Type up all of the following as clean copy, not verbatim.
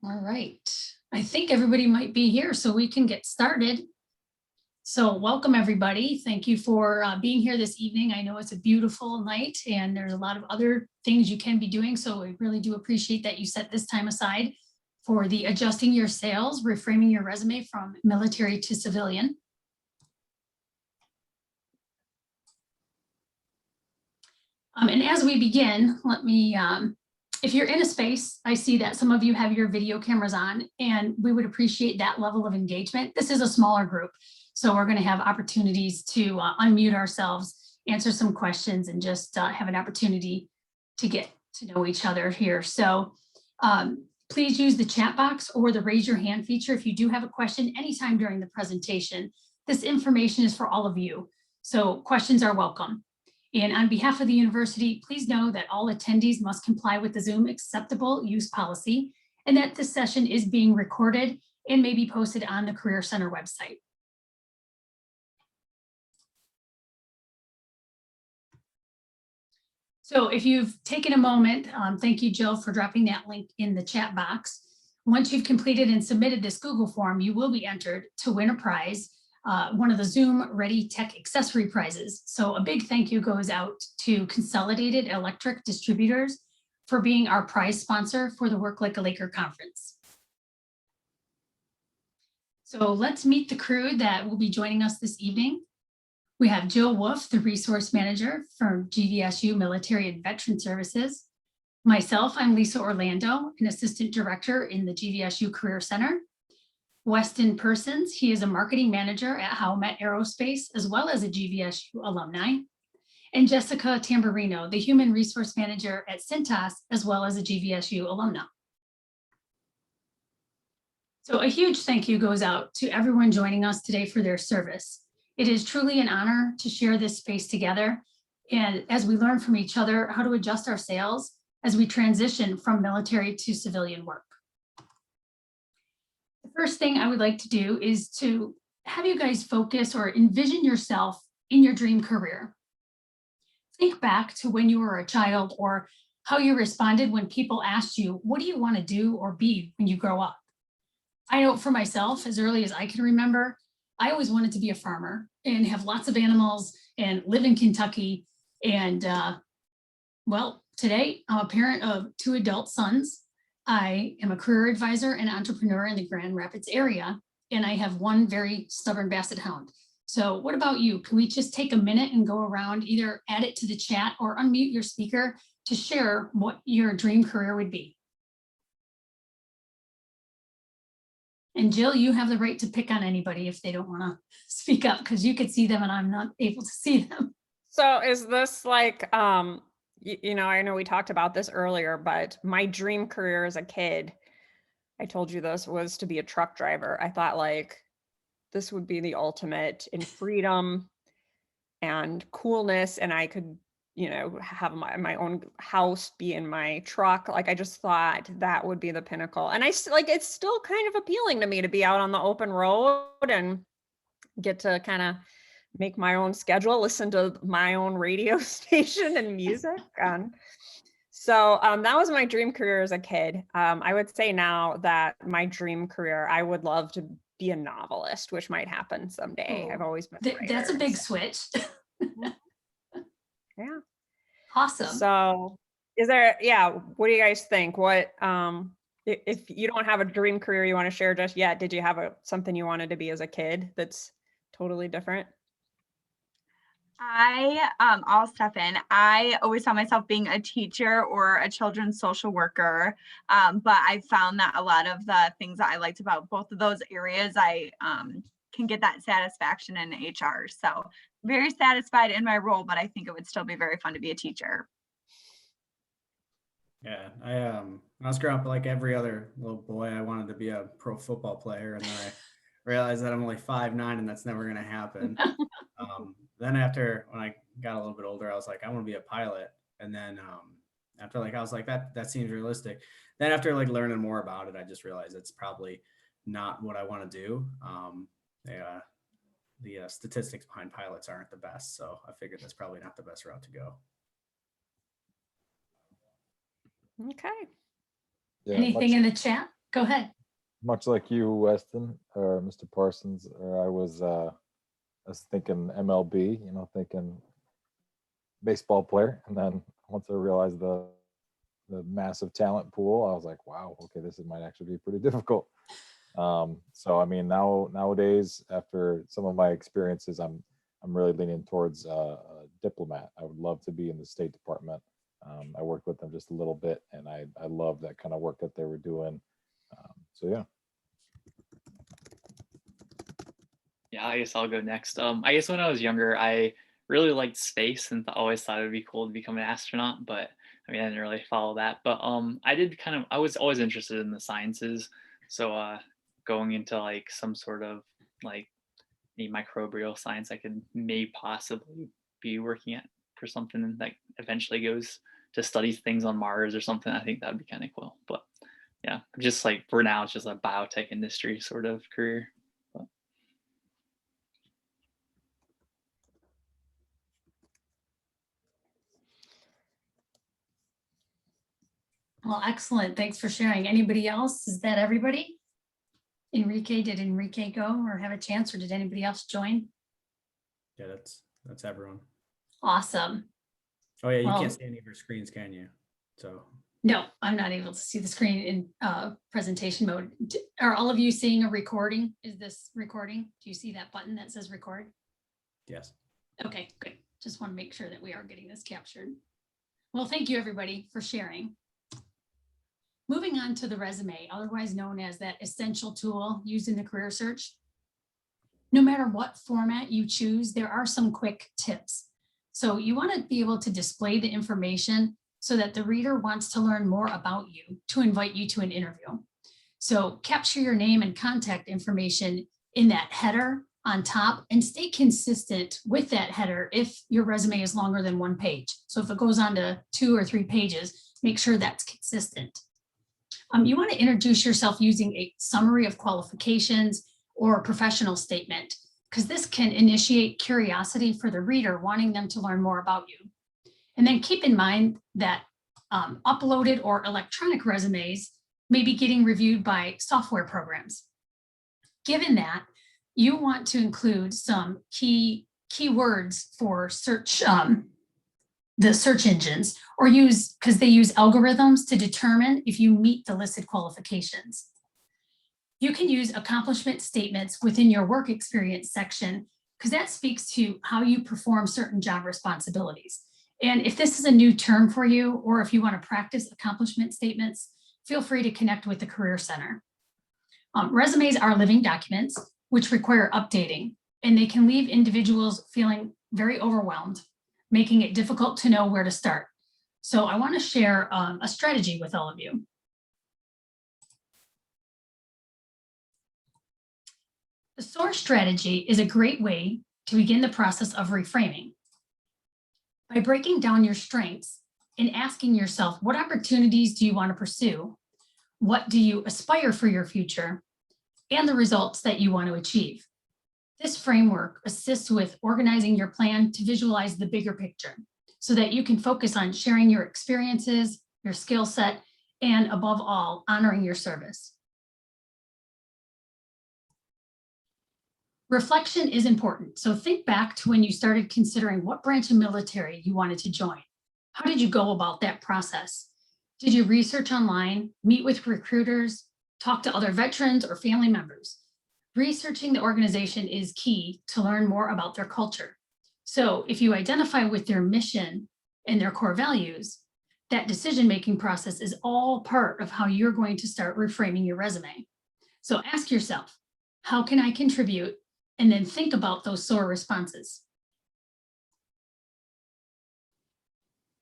All right. I think everybody might be here, so we can get started. So welcome, everybody. Thank you for being here this evening. I know it's a beautiful night and there's a lot of other things you can be doing. So I really do appreciate that you set this time aside for the Adjusting Your Sales, Reframing Your Resume from Military to Civilian. And as we begin, let me, if you're in a space, I see that some of you have your video cameras on, and we would appreciate that level of engagement. This is a smaller group, so we're going to have opportunities to unmute ourselves, answer some questions, and just have an opportunity to get to know each other here. So please use the chat box or the raise your hand feature if you do have a question anytime during the presentation. This information is for all of you, so questions are welcome. And on behalf of the university, please know that all attendees must comply with the Zoom acceptable use policy, and that this session is being recorded and may be posted on the Career Center website. So if you've taken a moment, thank you, Jill, for dropping that link in the chat box. Once you've completed and submitted this Google form, you will be entered to win a prize, one of the Zoom Ready Tech Accessory prizes. So a big thank you goes out to Consolidated Electric Distributors for being our prize sponsor for the Work Like a Laker conference. So let's meet the crew that will be joining us this evening. We have Jill Wolf, the Resource Manager for GVSU Military and Veteran Services. Myself, I'm Lisa Orlando, an Assistant Director in the GVSU Career Center. Weston Persons, he is a Marketing Manager at Howmet Aerospace, as well as a GVSU alumni. And Jessica Tamburino, the Human Resource Manager at Cintas, as well as a GVSU alumna. So a huge thank you goes out to everyone joining us today for their service. It is truly an honor to share this space together, and as we learn from each other how to adjust our sales as we transition from military to civilian work. The first thing I would like to do is to have you guys focus or envision yourself in your dream career. Think back to when you were a child or how you responded when people asked you, what do you want to do or be when you grow up? I know for myself, as early as I can remember, I always wanted to be a farmer and have lots of animals and live in Kentucky. And well, today I'm a parent of 2 adult sons. I am a career advisor and entrepreneur in the Grand Rapids area, and I have 1 very stubborn basset hound. So what about you? Can we just take a minute and go around, either add it to the chat or unmute your speaker to share what your dream career would be? And Jill, you have the right to pick on anybody if they don't want to speak up, because you could see them and I'm not able to see them. So is this like, you know, I know we talked about this earlier, but my dream career as a kid, I told you this was to be a truck driver. I thought like this would be the ultimate in freedom and coolness, and I could, you know, have my own house, be in my truck. Like I just thought that would be the pinnacle. And like it's still kind of appealing to me to be out on the open road and get to kind of make my own schedule, listen to my own radio station and music. And so that was my dream career as a kid. I would say now that my dream career, I would love to be a novelist, which might happen someday. Oh, I've always been a writer, that's a big switch. Yeah. Awesome. So is there, yeah, what do you guys think? What, if you don't have a dream career you want to share just yet, did you have something you wanted to be as a kid that's totally different? I'll step in. I always saw myself being a teacher or a children's social worker, but I found that a lot of the things that I liked about both of those areas, I can get that satisfaction in HR. So very satisfied in my role, but I think it would still be very fun to be a teacher. Yeah, when I was growing up, like every other little boy, I wanted to be a pro football player, and then I realized that I'm only 5'9", and that's never going to happen. Then when I got a little bit older, I was like, I want to be a pilot. And then after I was like, that seems realistic. Then after like learning more about it, I just realized it's probably not what I want to do. The statistics behind pilots aren't the best, so I figured that's probably not the best route to go. Okay. Yeah, Anything in the chat? Go ahead. Much like you, Weston, or Mr. Parsons, or I was thinking MLB, thinking baseball player. And then once I realized the massive talent pool, I was like, wow, okay, might actually be pretty difficult. So I mean, nowadays, after some of my experiences, I'm really leaning towards a diplomat. I would love to be in the State Department. I worked with them just a little bit, and I love that kind of work that they were doing. So yeah. Yeah, I guess I'll go next. I guess when I was younger, I really liked space and always thought it would be cool to become an astronaut, but I mean, I didn't really follow that. But I was always interested in the sciences. So going into like some sort of like the microbial science, I could may possibly be working at for something that eventually goes to study things on Mars or something. I think that'd be kind of cool. But yeah, just like for now, it's just a biotech industry sort of career. But. Well, excellent. Thanks for sharing. Anybody else? Is that everybody? Enrique, did Enrique go or have a chance, or did anybody else join? Yeah, that's everyone. Awesome. Oh yeah, you Well, can't see any of your screens, can you? So no, I'm not able to see the screen in presentation mode. Are all of you seeing a recording? Is this recording? Do you see that button that says record? yes. Okay, good. Just want to make sure that we are getting this captured. Well, thank you everybody for sharing. Moving on to the resume, otherwise known as that essential tool used in the career search. No matter what format you choose, there are some quick tips. So you want to be able to display the information so that the reader wants to learn more about you to invite you to an interview. So capture your name and contact information in that header on top and stay consistent with that header if your resume is longer than one page. So if it goes on to 2 or 3 pages, make sure that's consistent. You want to introduce yourself using a summary of qualifications or a professional statement, because this can initiate curiosity for the reader, wanting them to learn more about you. And then keep in mind that uploaded or electronic resumes may be getting reviewed by software programs. Given that, you want to include some keywords for search, the search engines, or because they use algorithms to determine if you meet the listed qualifications. You can use accomplishment statements within your work experience section, because that speaks to how you perform certain job responsibilities. And if this is a new term for you, or if you want to practice accomplishment statements, feel free to connect with the Career Center. Resumes are living documents which require updating, and they can leave individuals feeling very overwhelmed, making it difficult to know where to start. So I want to share a strategy with all of you. The SOAR strategy is a great way to begin the process of reframing. By breaking down your strengths and asking yourself, what opportunities do you want to pursue? What do you aspire for your future? And the results that you want to achieve. This framework assists with organizing your plan to visualize the bigger picture so that you can focus on sharing your experiences, your skill set, and above all, honoring your service. Reflection is important. So think back to when you started considering what branch of military you wanted to join. How did you go about that process? Did you research online, meet with recruiters, talk to other veterans or family members? Researching the organization is key to learn more about their culture. So if you identify with their mission and their core values, that decision-making process is all part of how you're going to start reframing your resume. So ask yourself, how can I contribute? And then think about those SOAR responses.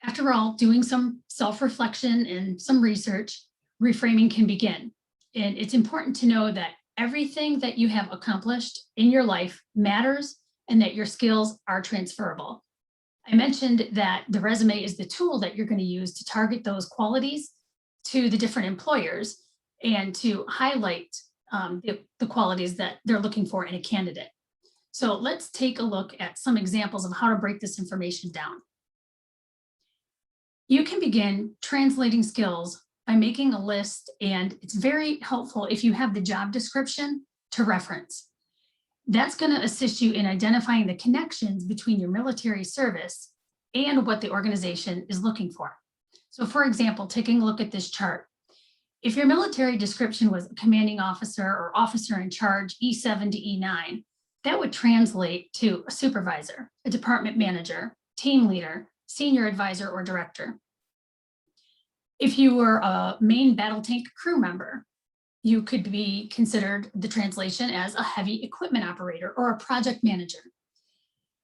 After all, doing some self-reflection and some research, reframing can begin. And it's important to know that everything that you have accomplished in your life matters and that your skills are transferable. I mentioned that the resume is the tool that you're going to use to target those qualities to the different employers and to highlight the qualities that they're looking for in a candidate. So let's take a look at some examples of how to break this information down. You can begin translating skills by making a list, and it's very helpful if you have the job description to reference. That's going to assist you in identifying the connections between your military service and what the organization is looking for. So for example, taking a look at this chart, if your military description was commanding officer or officer in charge E7 to E9, that would translate to a supervisor, a department manager, team leader, senior advisor, or director. If you were a main battle tank crew member, you could be considered the translation as a heavy equipment operator or a project manager.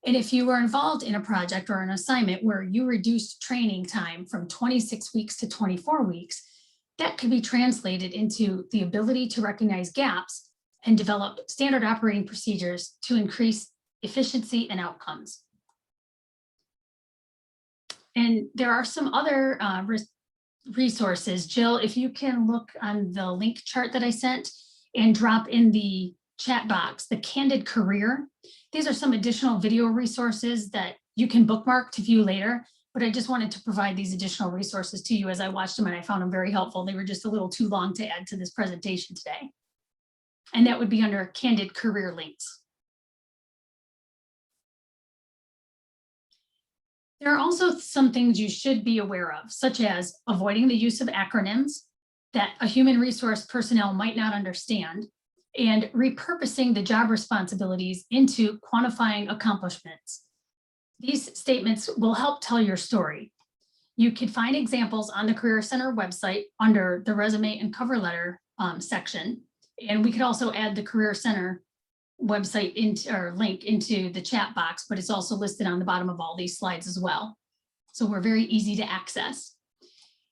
And if you were involved in a project or an assignment where you reduced training time from 26 weeks to 24 weeks, that could be translated into the ability to recognize gaps and develop standard operating procedures to increase efficiency and outcomes. And there are some other resources. Jill, if you can look on the link chart that I sent and drop in the chat box, the Candid Career. These are some additional video resources that you can bookmark to view later, but I just wanted to provide these additional resources to you as I watched them, and I found them very helpful. They were just a little too long to add to this presentation today. And that would be under Candid Career links. There are also some things you should be aware of, such as avoiding the use of acronyms that a human resource personnel might not understand, and repurposing the job responsibilities into quantifying accomplishments. These statements will help tell your story. You can find examples on the Career Center website under the resume and cover letter section. And we could also add the Career Center website into or link into the chat box, but it's also listed on the bottom of all these slides as well. So we're very easy to access.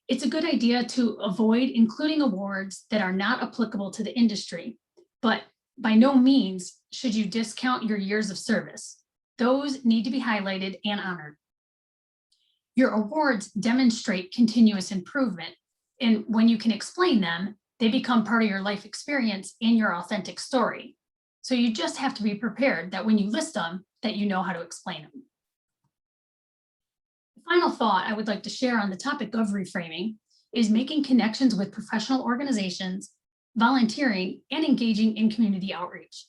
It's a good idea to avoid including awards that are not applicable to the industry, but by no means should you discount your years of service. Those need to be highlighted and honored. Your awards demonstrate continuous improvement, and when you can explain them, they become part of your life experience and your authentic story. So you just have to be prepared that when you list them, that you know how to explain them. The final thought I would like to share on the topic of reframing is making connections with professional organizations, volunteering, and engaging in community outreach.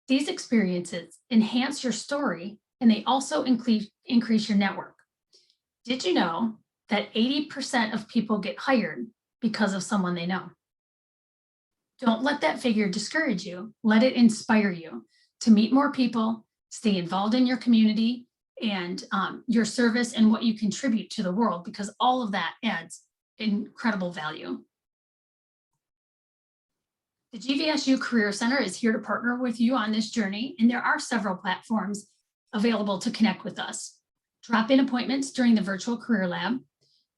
These experiences enhance your story, and they also increase your network. Did you know that 80% of people get hired because of someone they know? Don't let that figure discourage you. Let it inspire you to meet more people, stay involved in your community and your service and what you contribute to the world, because all of that adds incredible value. The GVSU Career Center is here to partner with you on this journey, and there are several platforms available to connect with us. Drop-in appointments during the virtual career lab,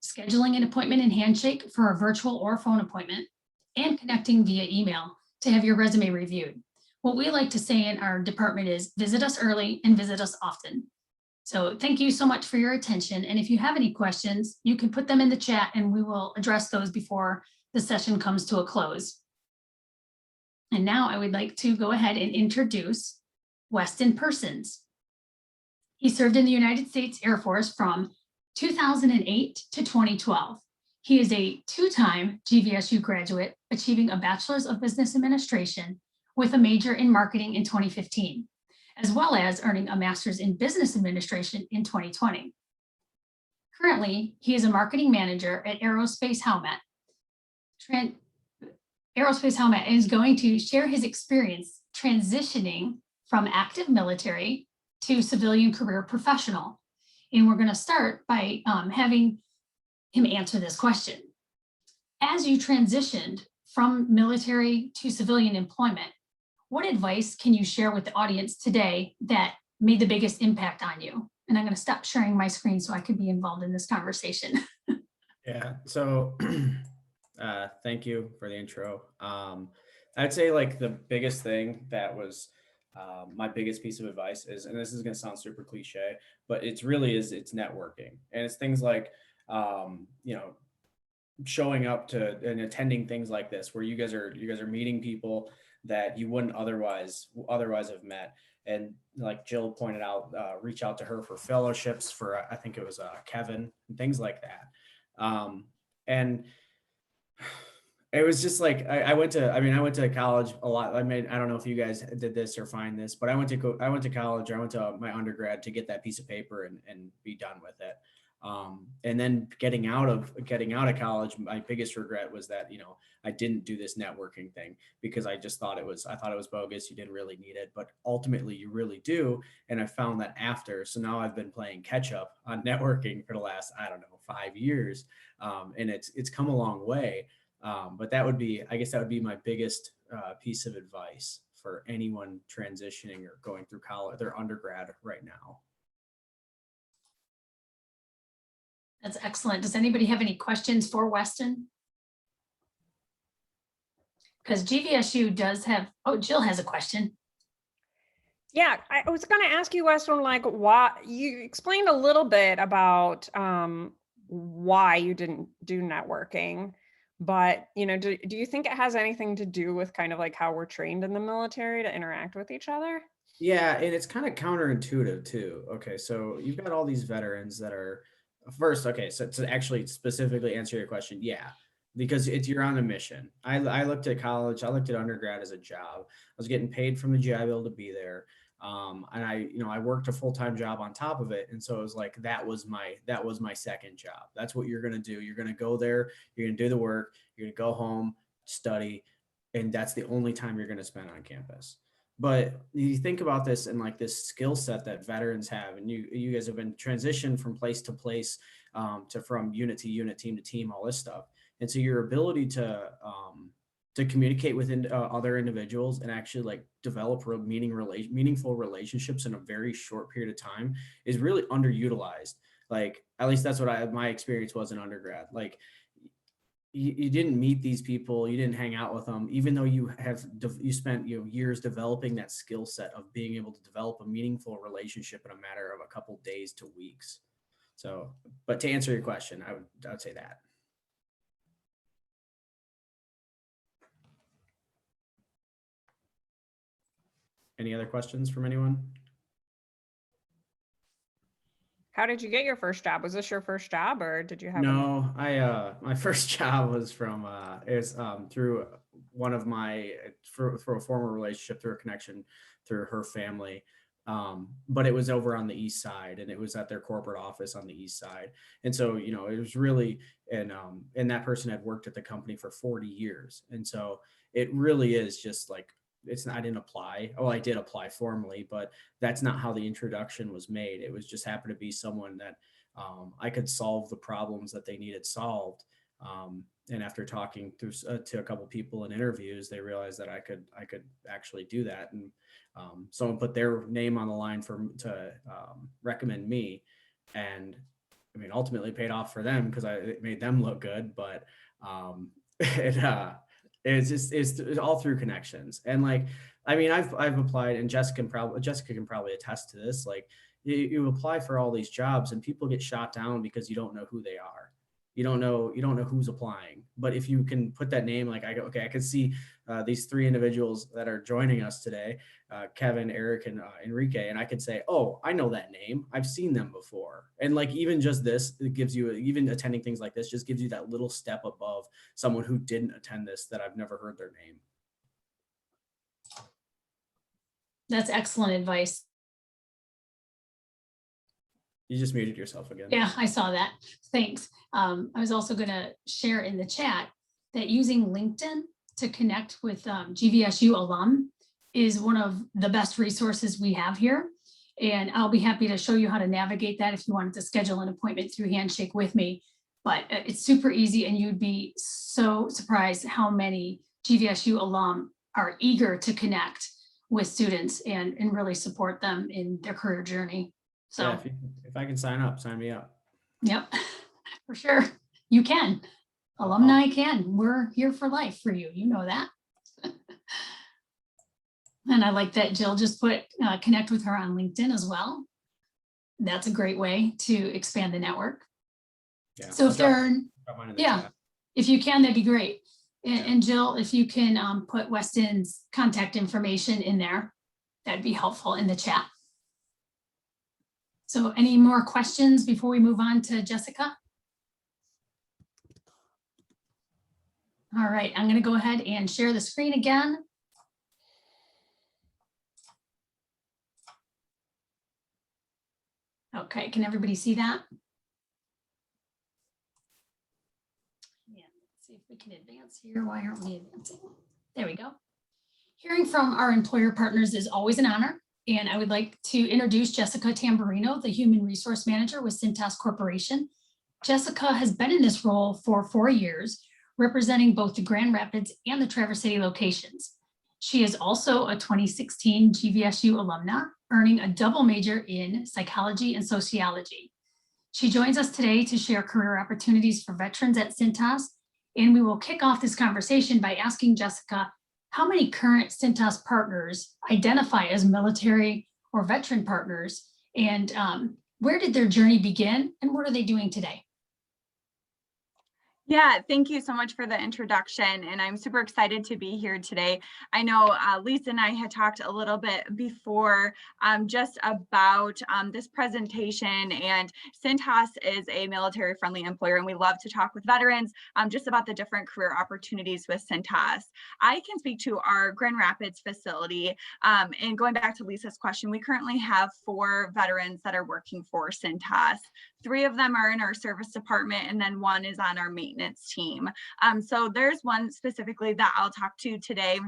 scheduling an appointment and handshake for a virtual or phone appointment, and connecting via email to have your resume reviewed. What we like to say in our department is visit us early and visit us often. So thank you so much for your attention. And if you have any questions, you can put them in the chat and we will address those before the session comes to a close. And now I would like to go ahead and introduce Weston Persons. He served in the United States Air Force from 2008 to 2012. He is a two-time GVSU graduate, achieving a Bachelor's of Business Administration with a major in marketing in 2015, as well as earning a Master's in Business Administration in 2020. Currently, he is a marketing manager at Aerospace Helmet. Aerospace Helmet is going to share his experience transitioning from active military to civilian career professional. And we're going to start by having him answer this question. As you transitioned from military to civilian employment, what advice can you share with the audience today that made the biggest impact on you? And I'm going to stop sharing my screen so I could be involved in this conversation. Yeah, so thank you for the intro. I'd say like the biggest thing that was my biggest piece of advice is, and this is going to sound super cliche, but it's networking. And it's things like, showing up to and attending things like this, where you guys are meeting people that you wouldn't otherwise have met. And like Jill pointed out, reach out to her for fellowships for, I think it was Kevin, and things like that. And It was just like I went to. I mean, I went to college a lot. I don't know if you guys did this or find this, but I went to college. I went to my undergrad to get that piece of paper and be done with it. And then getting out of college, my biggest regret was that I didn't do this networking thing because I thought it was bogus. You didn't really need it, but ultimately you really do. And I found that after. So now I've been playing catch up on networking for the last, I don't know, 5 years, and it's come a long way. But I guess that would be my biggest piece of advice for anyone transitioning or going through college, their undergrad right now. That's excellent. Does anybody have any questions for Weston? Because GVSU does have, oh, Jill has a question. Yeah, I was going to ask you, Weston, like, why you explained a little bit about why you didn't do networking, but do you think it has anything to do with kind of like how we're trained in the military to interact with each other? Yeah, and it's kind of counterintuitive too. Okay, so you've got all these veterans that are first. Okay, so to actually specifically answer your question, yeah, because you're on a mission. I looked at college, I looked at undergrad as a job. I was getting paid from the GI Bill to be there, and I worked a full-time job on top of it, and so it was like that was my second job. That's what you're gonna do. You're gonna go there, you're gonna do the work, you're gonna go home, study, and that's the only time you're gonna spend on campus. But you think about this and like this skill set that veterans have, and you guys have been transitioned from place to place, to from unit to unit, team to team, all this stuff. And so your ability to communicate with other individuals and actually like develop meaningful relationships in a very short period of time is really underutilized. Like at least that's what my experience was in undergrad. Like you didn't meet these people, you didn't hang out with them, even though you spent years developing that skill set of being able to develop a meaningful relationship in a matter of a couple days to weeks. So, but to answer your question, I would say that. Any other questions from anyone? How did you get your first job? Was this your first job, or did you have? No, my first job was through one of for a former relationship, through a connection through her family. But it was over on the east side, and it was at their corporate office on the east side. And so, it was really, and that person had worked at the company for 40 years. And so it really is just like, I didn't apply. Oh, I did apply formally, but that's not how the introduction was made. It was just happened to be someone that I could solve the problems that they needed solved. And after talking to a couple people in interviews, they realized that I could actually do that. And someone put their name on the line to recommend me. And I mean, ultimately paid off for them because it made them look good. But it's all through connections. And like, I mean, I've applied, and Jessica can probably attest to this. Like, you apply for all these jobs and people get shot down because you don't know who they are. You don't know who's applying. But if you can put that name, like I can see these three individuals that are joining us today, Kevin, Eric, and Enrique, and I could say, oh, I know that name. I've seen them before. And like, even just this, it gives you, even attending things like this, just gives you that little step above someone who didn't attend this, that I've never heard their name. That's excellent advice. You just muted yourself again. Yeah, I saw that. Thanks. I was also going to share in the chat that using LinkedIn to connect with GVSU alum is one of the best resources we have here. And I'll be happy to show you how to navigate that if you wanted to schedule an appointment through Handshake with me. But it's super easy, and you'd be so surprised how many GVSU alum are eager to connect with students and really support them in their career journey. So yeah, if I can sign up, sign me up. Yep, for sure. You can. Alumni can. We're here for life for you. You know that. And I like that Jill just put connect with her on LinkedIn as well. That's a great way to expand the network. Yeah. So if you can, that'd be great. And Jill, if you can put Weston's contact information in there, that'd be helpful in the chat. So any more questions before we move on to Jessica? All right, I'm going to go ahead and share the screen again. Okay, can everybody see that? Yeah, let's see if we can advance here. Why aren't we advancing? There we go. Hearing from our employer partners is always an honor, and I would like to introduce Jessica Tamburino, the Human Resource Manager with Cintas Corporation. Jessica has been in this role for 4 years, representing both the Grand Rapids and the Traverse City locations. She is also a 2016 GVSU alumna, earning a double major in psychology and sociology. She joins us today to share career opportunities for veterans at Cintas, and we will kick off this conversation by asking Jessica how many current Cintas partners identify as military or veteran partners, and where did their journey begin, and what are they doing today? Yeah, thank you so much for the introduction, and I'm super excited to be here today. I know Lisa and I had talked a little bit before just about this presentation, and Cintas is a military-friendly employer, and we love to talk with veterans just about the different career opportunities with Cintas. I can speak to our Grand Rapids facility, and going back to Lisa's question, we currently have 4 veterans that are working for Cintas. 3 of them are in our service department, and then 1 is on our maintenance team. So there's one specifically that I'll talk to today,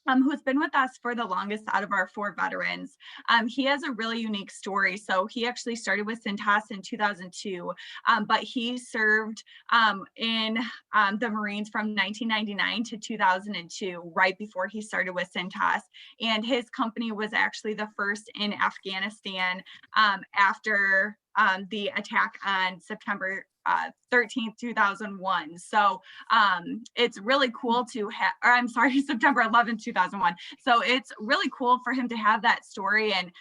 who's been with us for the longest out of our 4 veterans. He has a really unique story. So he actually started with Cintas in 2002, but he served in the Marines from 1999 to 2002, right before he started with Cintas. And his company was actually the first in Afghanistan after the attack on September 13th, 2001. So it's really cool to have, or I'm sorry, September 11th, 2001. So it's really cool for him to have that story and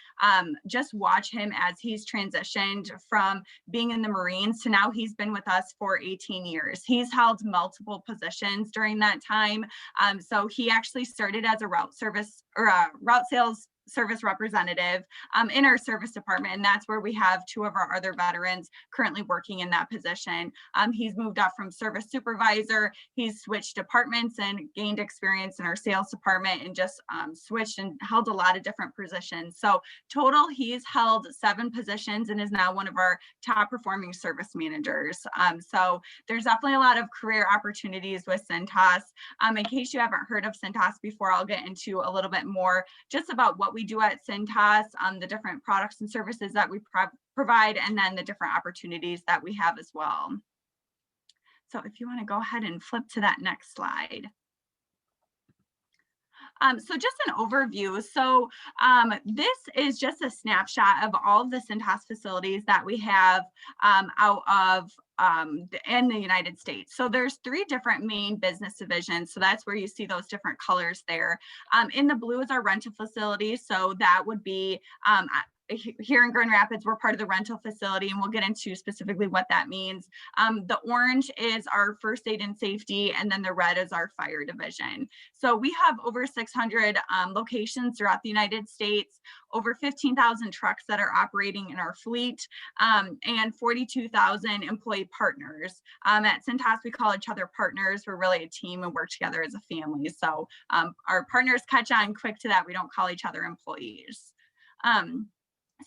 just watch him as he's transitioned from being in the Marines to now he's been with us for 18 years. He's held multiple positions during that time. So he actually started as a route service or a route sales service representative in our service department, and that's where we have 2 of our other veterans currently working in that position. He's moved up from service supervisor, he's switched departments and gained experience in our sales department, and just switched and held a lot of different positions. So total, he's held 7 positions and is now one of our top performing service managers. So there's definitely a lot of career opportunities with Cintas. In case you haven't heard of Cintas before, I'll get into a little bit more just about what we do at Cintas, the different products and services that we provide, and then the different opportunities that we have as well. So if you want to go ahead and flip to that next slide. So just an overview. So this is just a snapshot of all of the Cintas facilities that we have out of in the United States. So there's 3 different main business divisions. So that's where you see those different colors there. In the blue is our rental facility. So that would be here in Grand Rapids, we're part of the rental facility, and we'll get into specifically what that means. The orange is our first aid and safety, and then the red is our fire division. So we have over 600 locations throughout the United States, over 15,000 trucks that are operating in our fleet, and 42,000 employee partners. At Cintas, we call each other partners. We're really a team and work together as a family. So our partners catch on quick to that. We don't call each other employees.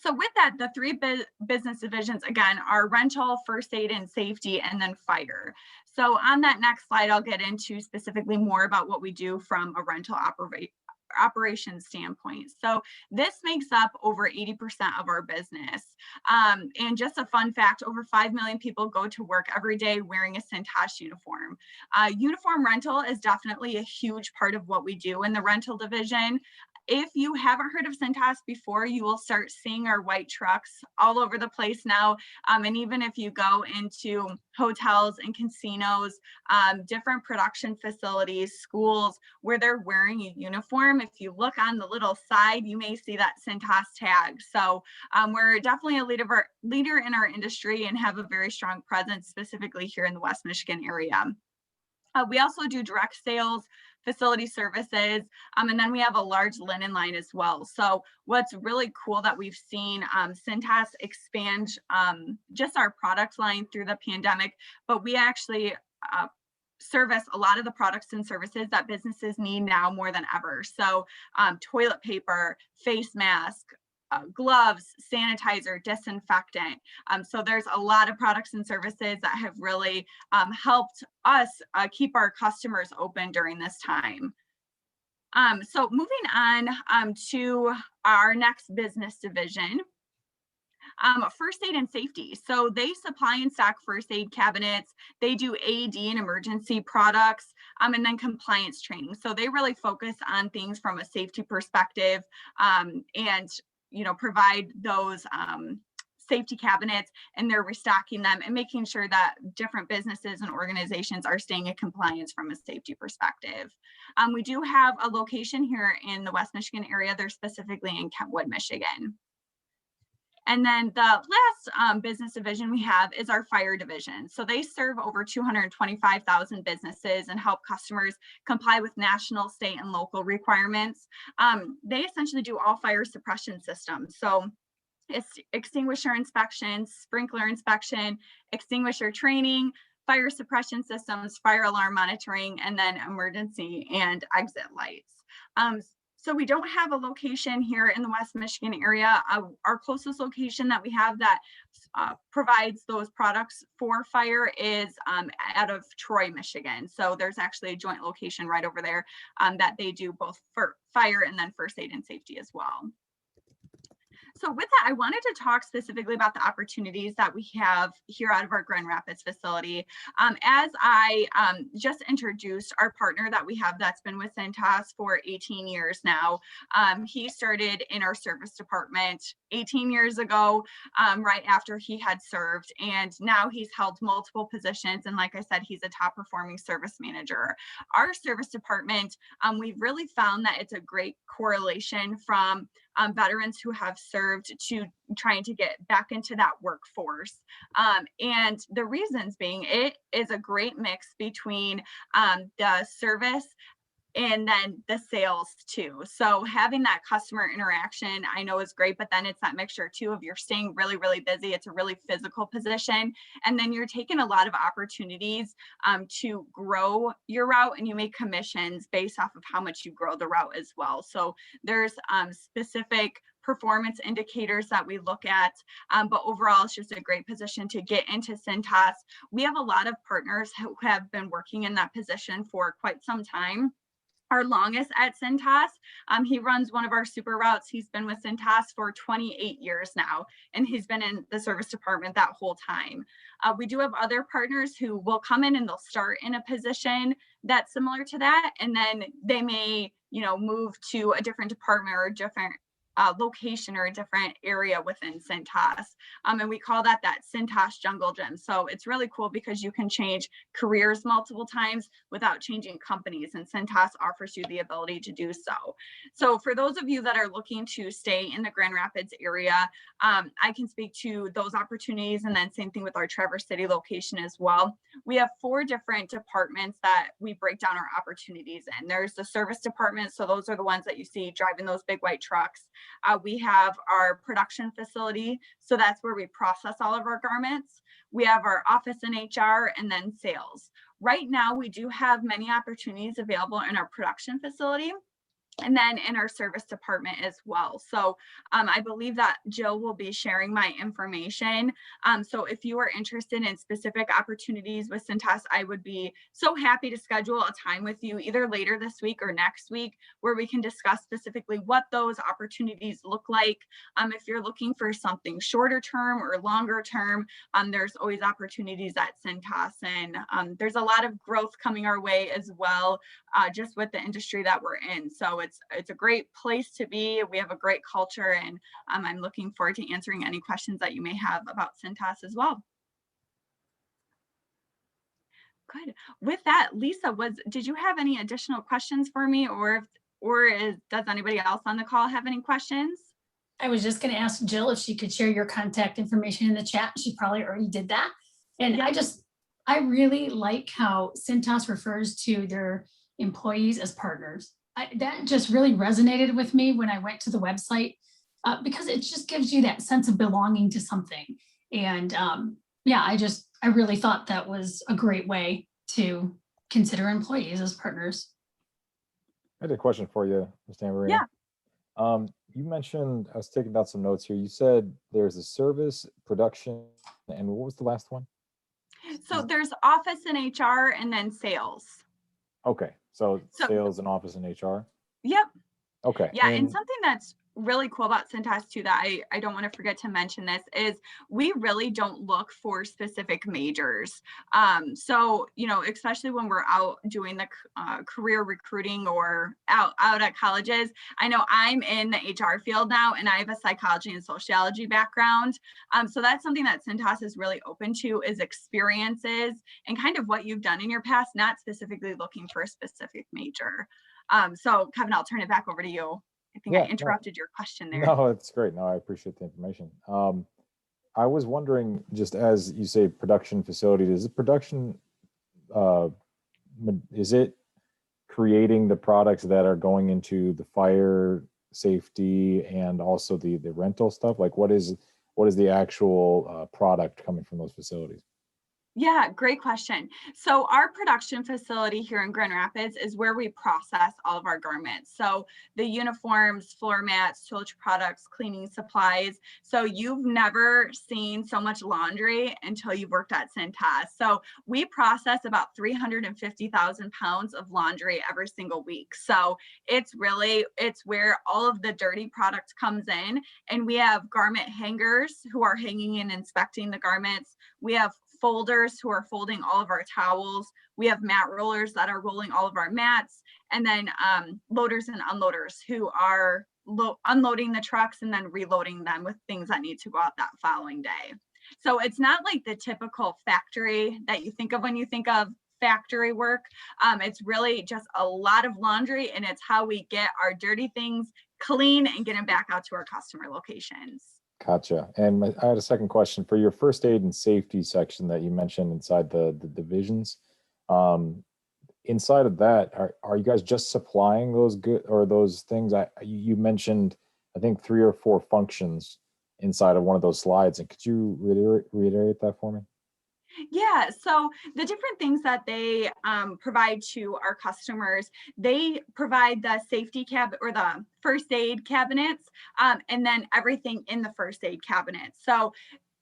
So with that, the 3 business divisions, again, are rental, first aid and safety, and then fire. So on that next slide, I'll get into specifically more about what we do from a rental operation standpoint. So this makes up over 80% of our business. And just a fun fact, over 5 million people go to work every day wearing a Cintas uniform. Uniform rental is definitely a huge part of what we do in the rental division. If you haven't heard of Cintas before, you will start seeing our white trucks all over the place now. And even if you go into hotels and casinos, different production facilities, schools, where they're wearing a uniform, if you look on the little side, you may see that Cintas tag. So we're definitely a leader in our industry and have a very strong presence, specifically here in the West Michigan area. We also do direct sales, facility services, and then we have a large linen line as well. So what's really cool that we've seen Cintas expand just our product line through the pandemic, but we actually service a lot of the products and services that businesses need now more than ever. So toilet paper, face mask, gloves, sanitizer, disinfectant. So there's a lot of products and services that have really helped us keep our customers open during this time. So moving on to our next business division. First aid and safety. So they supply and stock first aid cabinets. They do AED and emergency products, and then compliance training. So they really focus on things from a safety perspective, and provide those safety cabinets, and they're restocking them and making sure that different businesses and organizations are staying in compliance from a safety perspective. We do have a location here in the West Michigan area. They're specifically in Kentwood, Michigan. And then the last business division we have is our fire division. So they serve over 225,000 businesses and help customers comply with national, state, and local requirements. They essentially do all fire suppression systems. So it's extinguisher inspections, sprinkler inspection, extinguisher training, fire suppression systems, fire alarm monitoring, and then emergency and exit lights. So we don't have a location here in the West Michigan area. Our closest location that we have that provides those products for fire is out of Troy, Michigan. So there's actually a joint location right over there that they do both for fire and then first aid and safety as well. So with that, I wanted to talk specifically about the opportunities that we have here out of our Grand Rapids facility. As I just introduced our partner that we have that's been with Cintas for 18 years now. He started in our service department 18 years ago, right after he had served, and now he's held multiple positions. And like I said, he's a top performing service manager. Our service department, we've really found that it's a great correlation from veterans who have served to trying to get back into that workforce. And the reasons being, it is a great mix between the service and then the sales too. So having that customer interaction, I know is great, but then it's that mixture too of you're staying really, really busy. It's a really physical position. And then you're taking a lot of opportunities to grow your route, and you make commissions based off of how much you grow the route as well. So there's specific performance indicators that we look at, but overall it's just a great position to get into Cintas. We have a lot of partners who have been working in that position for quite some time. Our longest at Cintas, he runs one of our super routes. He's been with Cintas for 28 years now, and he's been in the service department that whole time. We do have other partners who will come in and they'll start in a position that's similar to that, and then they may, move to a different department or a different location or a different area within Cintas. And we call that Cintas jungle gym. So it's really cool because you can change careers multiple times without changing companies, and Cintas offers you the ability to do so. So for those of you that are looking to stay in the Grand Rapids area, I can speak to those opportunities, and then same thing with our Traverse City location as well. We have 4 different departments that we break down our opportunities in. There's the service department. So those are the ones that you see driving those big white trucks. We have our production facility. So that's where we process all of our garments. We have our office and HR, and then sales. Right now, we do have many opportunities available in our production facility, and then in our service department as well. So I believe that Jill will be sharing my information. So if you are interested in specific opportunities with Cintas, I would be so happy to schedule a time with you either later this week or next week, where we can discuss specifically what those opportunities look like. If you're looking for something shorter term or longer term, there's always opportunities at Cintas, and there's a lot of growth coming our way as well, just with the industry that we're in. So it's a great place to be. We have a great culture, and I'm looking forward to answering any questions that you may have about Cintas as well. Good. With that, Lisa, did you have any additional questions for me, or does anybody else on the call have any questions? I was just going to ask Jill if she could share your contact information in the chat. She probably already did that. And Yeah. I really like how Cintas refers to their employees as partners. That just really resonated with me when I went to the website, because it just gives you that sense of belonging to something. And yeah, I really thought that was a great way to consider employees as partners. I had a question for you, Ms. Tamborino. You mentioned, I was taking down some notes here. You said there's a service, production, and what was the last one? So there's office and HR and then sales. Okay, so So- sales and office and HR. Yep. Okay. Yeah, and something that's really cool about Cintas too that I don't want to forget to mention this is we really don't look for specific majors. So, you know, especially when we're out doing the career recruiting or out at colleges. I know I'm in the HR field now and I have a psychology and sociology background. So that's something that Cintas is really open to is experiences and kind of what you've done in your past, not specifically looking for a specific major. So Kevin, I'll turn it back over to you. I think Yeah, I no. interrupted your question there. No, it's great. No, I appreciate the information. I was wondering, just as you say, production facility, is it production, is it creating the products that are going into the fire safety and also the rental stuff? Like what is the actual product coming from those facilities? Yeah, great question. So our production facility here in Grand Rapids is where we process all of our garments. So the uniforms, floor mats, toiletry products, cleaning supplies. So you've never seen so much laundry until you've worked at Cintas. So we process about 350,000 pounds of laundry every single week. So it's where all of the dirty product comes in, and we have garment hangers who are hanging and inspecting the garments. We have folders who are folding all of our towels. We have mat rollers that are rolling all of our mats, and then loaders and unloaders who are unloading the trucks and then reloading them with things that need to go out that following day. So it's not like the typical factory that you think of when you think of factory work. It's really just a lot of laundry, and it's how we get our dirty things clean and get them back out to our customer locations. Gotcha. And I had a second question for your first aid and safety section that you mentioned inside the divisions. Inside of that, are you guys just supplying those good or those things? You mentioned, I think 3 or 4 functions inside of one of those slides. And could you reiterate that for me? Yeah, so the different things that they provide to our customers, they provide the safety cabinet or the first aid cabinets, and then everything in the first aid cabinet. So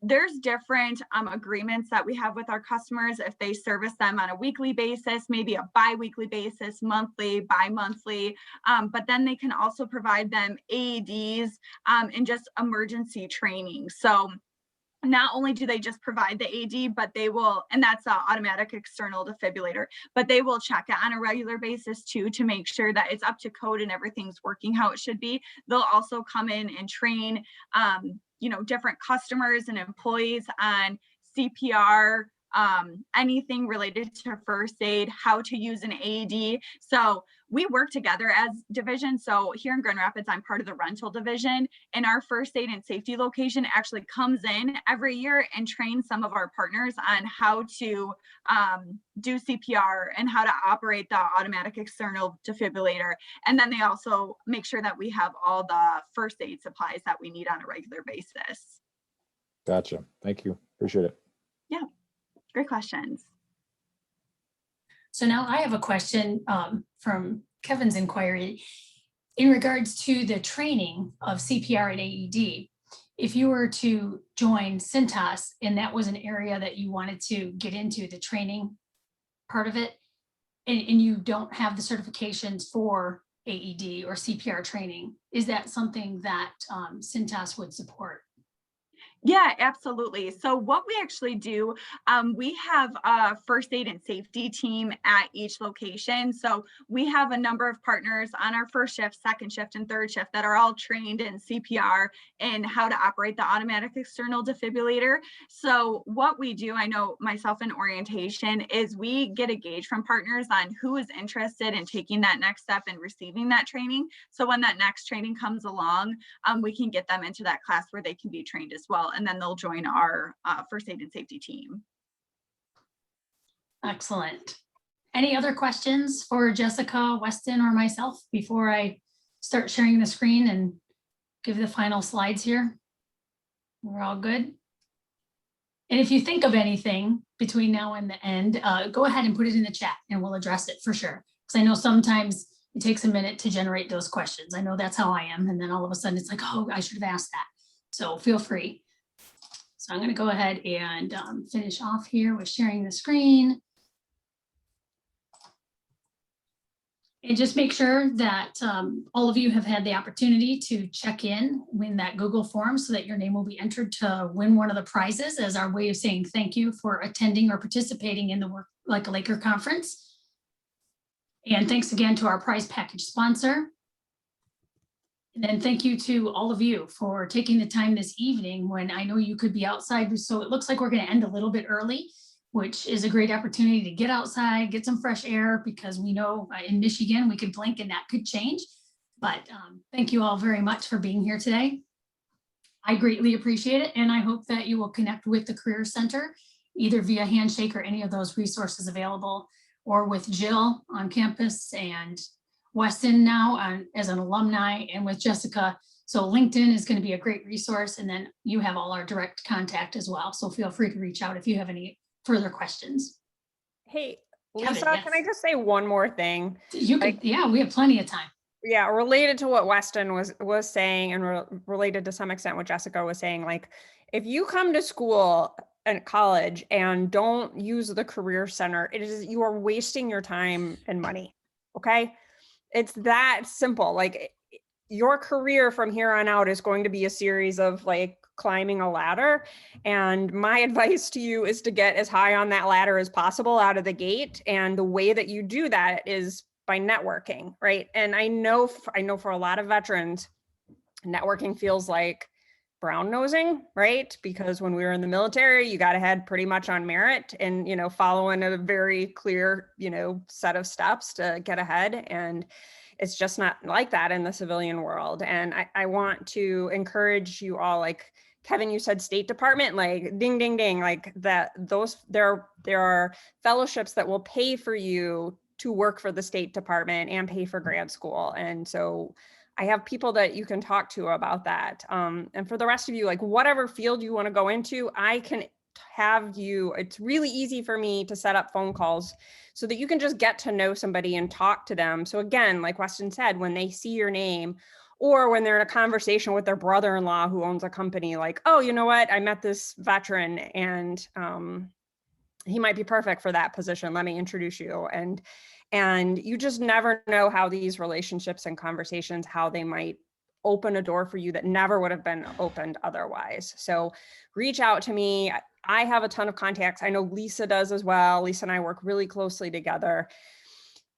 there's different agreements that we have with our customers if they service them on a weekly basis, maybe a bi-weekly basis, monthly, bi-monthly, but then they can also provide them AEDs and just emergency training. So not only do they just provide the AED, but they will, and that's an automatic external defibrillator, but they will check it on a regular basis too, to make sure that it's up to code and everything's working how it should be. They'll also come in and train, different customers and employees on CPR, anything related to first aid, how to use an AED. So we work together as division. So here in Grand Rapids, I'm part of the rental division, and our first aid and safety location actually comes in every year and trains some of our partners on how to do CPR and how to operate the automatic external defibrillator. And then they also make sure that we have all the first aid supplies that we need on a regular basis. Gotcha. Thank you. Appreciate it. Yeah, great questions. So now I have a question from Kevin's inquiry in regards to the training of CPR and AED. If you were to join Cintas and that was an area that you wanted to get into, the training part of it, and you don't have the certifications for AED or CPR training, is that something that Cintas would support? Yeah, absolutely. So what we actually do, we have a first aid and safety team at each location. So we have a number of partners on our first shift, second shift, and third shift that are all trained in CPR and how to operate the automatic external defibrillator. So what we do, I know myself in orientation, is we get a gauge from partners on who is interested in taking that next step and receiving that training. So when that next training comes along, we can get them into that class where they can be trained as well. And then they'll join our first aid and safety team. Excellent. Any other questions for Jessica, Weston, or myself before I start sharing the screen and give the final slides here? We're all good? And if you think of anything between now and the end, go ahead and put it in the chat and we'll address it for sure. Because I know sometimes it takes a minute to generate those questions. I know that's how I am. And then all of a sudden it's like, oh, I should have asked that. So feel free. So I'm going to go ahead and finish off here with sharing the screen. And just make sure that all of you have had the opportunity to check in that Google form so that your name will be entered to win one of the prizes as our way of saying thank you for attending or participating in the Work Like a Laker conference. And thanks again to our prize package sponsor. And then thank you to all of you for taking the time this evening when I know you could be outside. So it looks like we're going to end a little bit early, which is a great opportunity to get outside, get some fresh air, because we know in Michigan we could blink and that could change. But thank you all very much for being here today. I greatly appreciate it. And I hope that you will connect with the Career Center, either via Handshake or any of those resources available, or with Jill on campus and Weston now as an alumni, and with Jessica. So LinkedIn is going to be a great resource. And then you have all our direct contact as well. So feel free to reach out if you have any further questions. Hey, Kevin, Lisa, yes. can I just say one more thing? You could, yeah, we have plenty of time. Yeah, related to what Weston was saying, and related to some extent what Jessica was saying, like if you come to school and college and don't use the Career Center, you are wasting your time and money. Okay, it's that simple. Like your career from here on out is going to be a series of like climbing a ladder. And my advice to you is to get as high on that ladder as possible out of the gate. And the way that you do that is by networking, right? And I know for a lot of veterans, networking feels like brown nosing, right? Because when we were in the military, you got ahead pretty much on merit and, following a very clear, set of steps to get ahead. And it's just not like that in the civilian world. And I want to encourage you all, like Kevin, you said State Department, like ding, ding, ding, like that, there are fellowships that will pay for you to work for the State Department and pay for grad school. And so I have people that you can talk to about that. And for the rest of you, like whatever field you want to go into, I can have you, it's really easy for me to set up phone calls so that you can just get to know somebody and talk to them. So again, like Weston said, when they see your name or when they're in a conversation with their brother-in-law who owns a company, like, oh, you know what, I met this veteran and he might be perfect for that position. Let me introduce you. And you just never know how these relationships and conversations, how they might open a door for you that never would have been opened otherwise. So reach out to me. I have a ton of contacts. I know Lisa does as well. Lisa and I work really closely together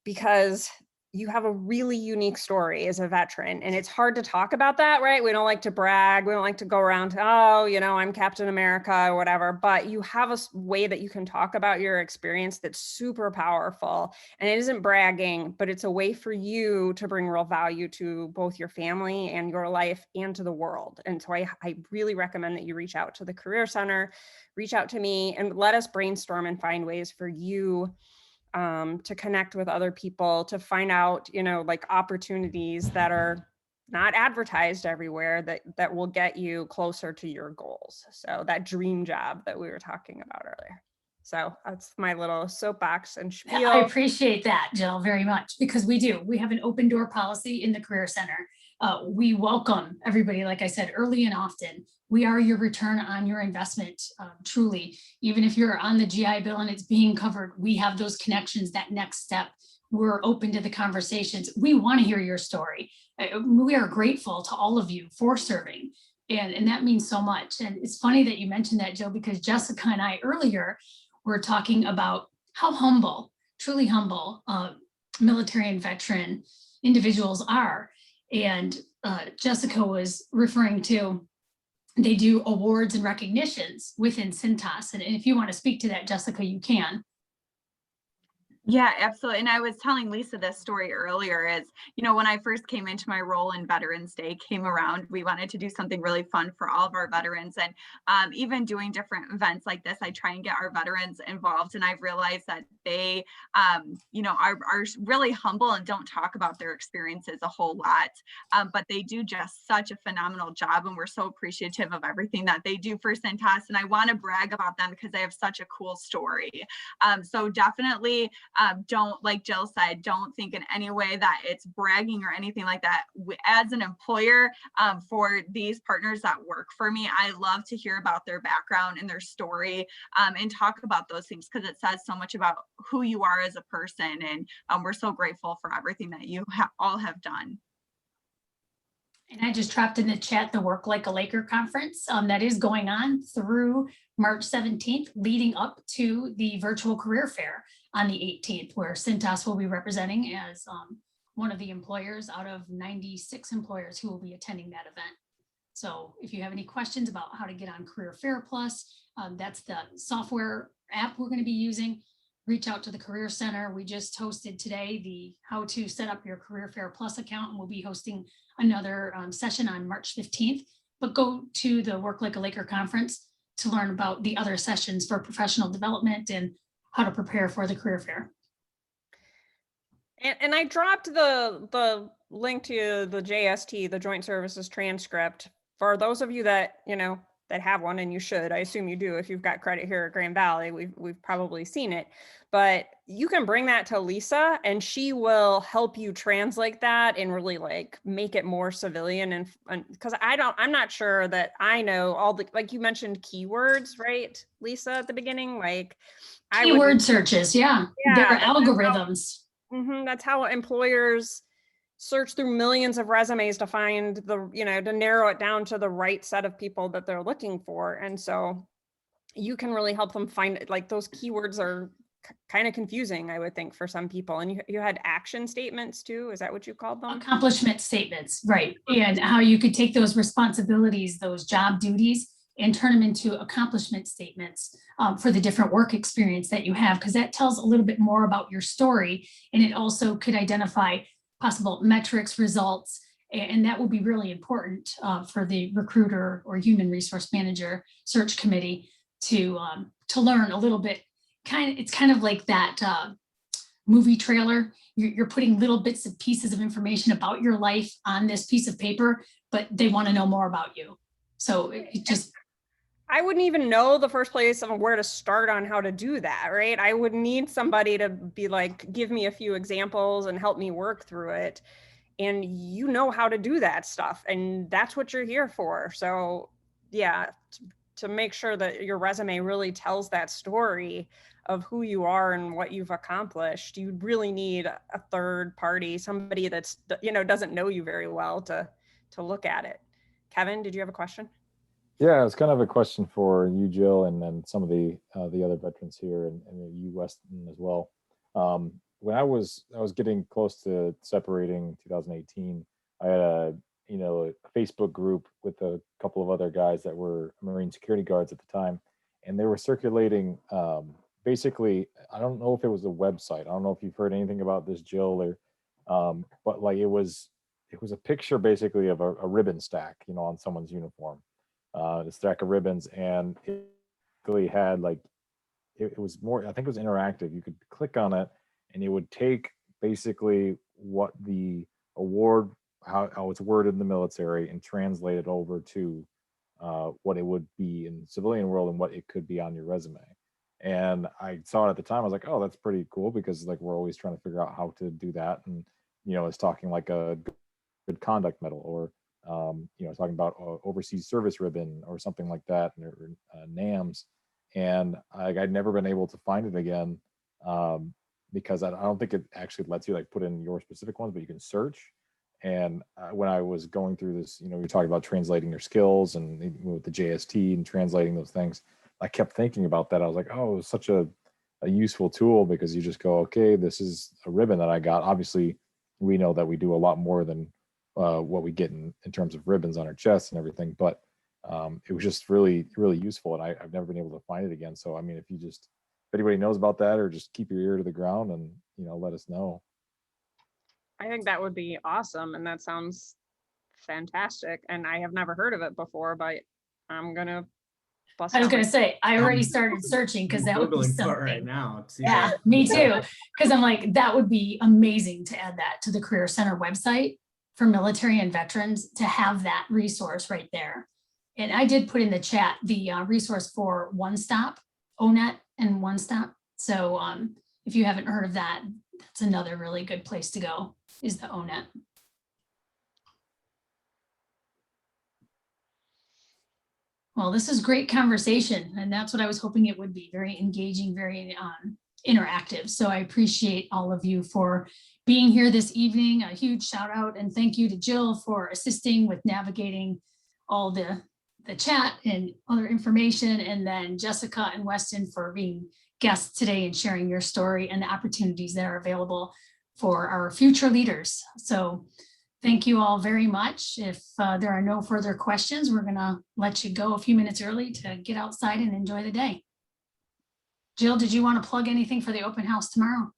because you have a really unique story as a veteran, and it's hard to talk about that, right? We don't like to brag. We don't like to go around, oh, I'm Captain America or whatever, but you have a way that you can talk about your experience that's super powerful. And it isn't bragging, but it's a way for you to bring real value to both your family and your life and to the world. And so I really recommend that you reach out to the Career Center, reach out to me, and let us brainstorm and find ways for you to connect with other people, to find out, like opportunities that are not advertised everywhere that will get you closer to your goals. So that dream job that we were talking about earlier. So that's my little soapbox and spiel. I appreciate that, Jill, very much, because we have an open door policy in the Career Center. We welcome everybody, like I said, early and often. We are your return on your investment, truly. Even if you're on the GI Bill and it's being covered, we have those connections, that next step. We're open to the conversations. We want to hear your story. We are grateful to all of you for serving. And that means so much. And it's funny that you mentioned that, Jill, because Jessica and I earlier were talking about how humble, truly humble military and veteran individuals are. And Jessica was referring to, they do awards and recognitions within Cintas. And if you want to speak to that, Jessica, you can. Yeah, absolutely. And I was telling Lisa this story earlier is, when I first came into my role in Veterans Day came around, we wanted to do something really fun for all of our veterans. And even doing different events like this, I try and get our veterans involved. And I've realized that they, are really humble and don't talk about their experiences a whole lot. But they do just such a phenomenal job. And we're so appreciative of everything that they do for Cintas. And I want to brag about them because they have such a cool story. So definitely, don't, like Jill said, don't think in any way that it's bragging or anything like that. As an employer, for these partners that work for me, I love to hear about their background and their story, and talk about those things because it says so much about who you are as a person. And we're so grateful for everything that you all have done. And I just dropped in the chat the Work Like a Laker conference that is going on through March 17th, leading up to the virtual career fair on the 18th, where Cintas will be representing as one of the employers out of 96 employers who will be attending that event. So if you have any questions about how to get on Career Fair Plus, that's the software app we're going to be using. Reach out to the Career Center. We just hosted today the how to set up your Career Fair Plus account, and we'll be hosting another session on March 15th. But go to the Work Like a Laker conference to learn about the other sessions for professional development and how to prepare for the career fair. And I dropped the link to the JST, the Joint Services Transcript, for those of you that, that have one, and you should. I assume you do. If you've got credit here at Grand Valley, we've probably seen it. But you can bring that to Lisa, and she will help you translate that and really like make it more civilian. And because I'm not sure that I know all the, like you mentioned keywords, right, Lisa, at the beginning, like keyword searches, yeah, there are algorithms. That's how employers search through millions of resumes to find to narrow it down to the right set of people that they're looking for. And so you can really help them find it. Like those keywords are kind of confusing, I would think, for some people. And you had action statements too. Is that what you called them? Accomplishment statements, right. And how you could take those responsibilities, those job duties, and turn them into accomplishment statements for the different work experience that you have, because that tells a little bit more about your story. And it also could identify possible metrics, results, and that will be really important for the recruiter or human resource manager search committee to learn a little bit. It's kind of like that movie trailer. You're putting little bits and pieces of information about your life on this piece of paper, but they want to know more about you. So it just, I wouldn't even know the first place of where to start on how to do that, right? I would need somebody to be like, give me a few examples and help me work through it. And you know how to do that stuff. And that's what you're here for. So yeah, to make sure that your resume really tells that story of who you are and what you've accomplished, you really need a third party, somebody that's, doesn't know you very well to look at it. Kevin, did you have a question? Yeah, it's kind of a question for you, Jill, and then some of the other veterans here, and you, Weston, as well. When I was getting close to separating 2018, I had a Facebook group with a couple of other guys that were Marine security guards at the time, and they were circulating. Basically, I don't know if it was a website. I don't know if you've heard anything about this, Jill, or but like it was a picture basically of a ribbon stack, on someone's uniform. The stack of ribbons, and it really had like it was more, I think it was interactive. You could click on it and it would take basically what the award, how it's worded in the military, and translate it over to what it would be in the civilian world and what it could be on your resume. And I saw it at the time. I was like, oh, that's pretty cool, because like we're always trying to figure out how to do that. And it's talking like a good conduct medal, or talking about overseas service ribbon or something like that, or NAMs. And I'd never been able to find it again, because I don't think it actually lets you like put in your specific ones, but you can search. And when I was going through this, you're talking about translating your skills and with the JST and translating those things, I kept thinking about that. I was like, oh, it was such a useful tool, because you just go, okay, this is a ribbon that I got. Obviously, we know that we do a lot more than what we get in terms of ribbons on our chests and everything, but it was just really, really useful, and I've never been able to find it again. So I mean, if you just anybody knows about that, or just keep your ear to the ground and, let us know. I think that would be awesome. And that sounds fantastic. And I have never heard of it before, but I'm going to bust I was out going my- to say, I already started searching because that would be Googling for it right something. now. See Yeah, that. me too. Because I'm like, that would be amazing to add that to the Career Center website for military and veterans, to have that resource right there. And I did put in the chat the resource for One Stop, ONET and One Stop. So if you haven't heard of that, that's another really good place to go, is the ONET. Well, this is great conversation, and that's what I was hoping it would be. Very engaging, very interactive. So I appreciate all of you for being here this evening. A huge shout out and thank you to Jill for assisting with navigating all the chat and other information. And then Jessica and Weston for being guests today and sharing your story and the opportunities that are available for our future leaders. So thank you all very much. If there are no further questions, we're gonna let you go a few minutes early to get outside and enjoy the day. Jill, did you want to plug anything for the open house tomorrow?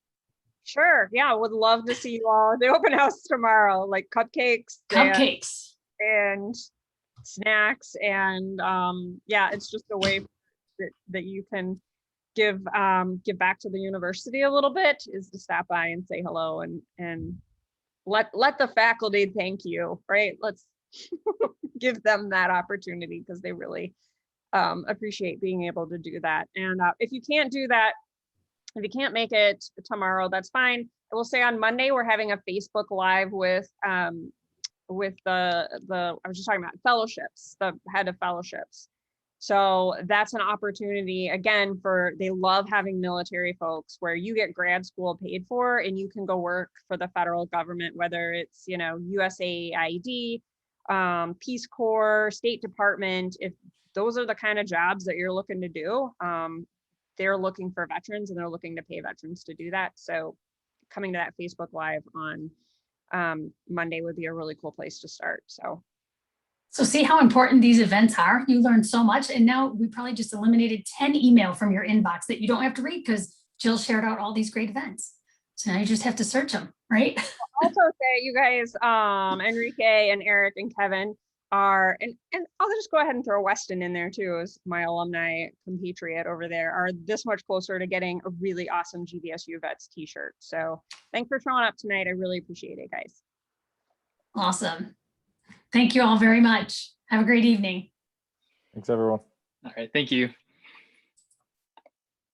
Sure. Yeah. Would love to see you all at the open house tomorrow, like cupcakes. Cupcakes. And snacks. And yeah, it's just a way that you can give back to the university a little bit, is to stop by and say hello and let the faculty thank you, right? Let's give them that opportunity, because they really appreciate being able to do that. And if you can't do that, if you can't make it tomorrow, that's fine. I will say on Monday, we're having a Facebook Live with the I was just talking about fellowships, the head of fellowships. So that's an opportunity, again, they love having military folks, where you get grad school paid for and you can go work for the federal government, whether it's, USAID, Peace Corps, State Department. If those are the kind of jobs that you're looking to do, they're looking for veterans and they're looking to pay veterans to do that. So coming to that Facebook Live on Monday would be a really cool place to start. So see how important these events are? You learned so much, and now we probably just eliminated 10 email from your inbox that you don't have to read, because Jill shared out all these great events. So now you just have to search them, right? Also say you guys, Enrique and Eric and Kevin are, and I'll just go ahead and throw Weston in there too, as my alumni compatriot over there, are this much closer to getting a really awesome GVSU Vets t-shirt. So thanks for showing up tonight. I really appreciate it, guys. Awesome. Thank you all very much. Have a great evening. Thanks, everyone. All right. Thank you.